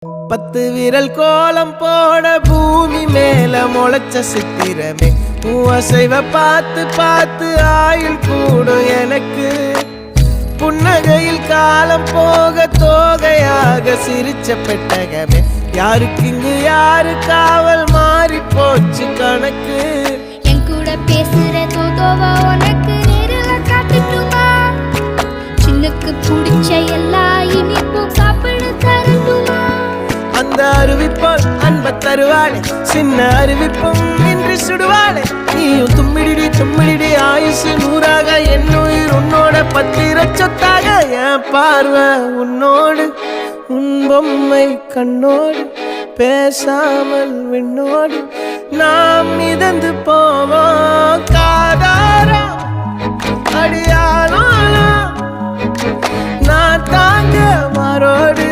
10 விரல் கோலம் போட பூமி மேல முளைச்ச சித்திரமே அசைவ பார்த்து பார்த்து ஆயுள் கூடும் எனக்கு புன்னகையில் காலம் போக தோகையாக சிரிச்ச பெட்டகமே யாருக்கு இங்கு யாரு காவல் மாறி போச்சு கணக்கு என் கூட பேசுற தோதோவா உனக்கு நேரில் காட்டுட்டுமா சின்னக்கு பிடிச்ச எல்லா இனிப்பும் சாப்பிட தரட்டுமா அந்த அறிவிப்போல் அன்ப தருவாளே சின்ன அறிவிப்பும் இன்று சுடுவாளே நீயும் தும்மிடி ஆயுசு 100ஆக என் உயிர் உன்னோட 10 சொத்தாக என் பார்வை உன்னோடு உன் பொம்மை கண்ணோடு பேசாமல் விண்ணோடு நாம் மிதந்து போவோம் காதாரா அடியானோ நான் தாங்க மாறோடு